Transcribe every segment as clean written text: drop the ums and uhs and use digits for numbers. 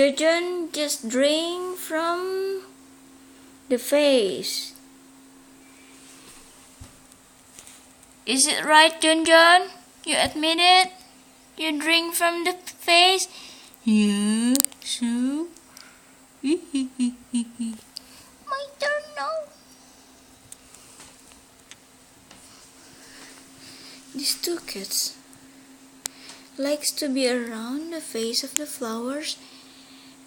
Jonjon just drink from the vase. Is it right, Jonjon? You admit it? You drink from the vase? Yeah, so? My turn now. These two cats likes to be around the vase of the flowers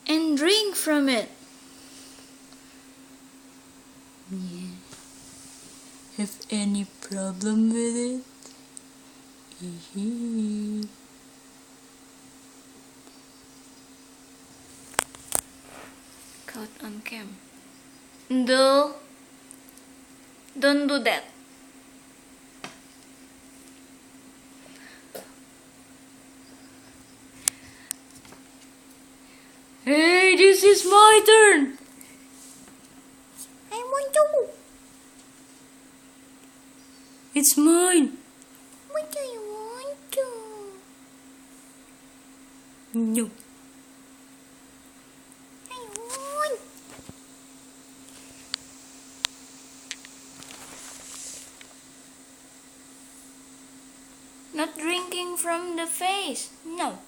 and drink from it. Yeah. Have any problem with it? Caught on cam. No, don't do that. Hey, this is my turn. I want to. It's mine. What do you want to? No. I want. Not drinking from the vase. No.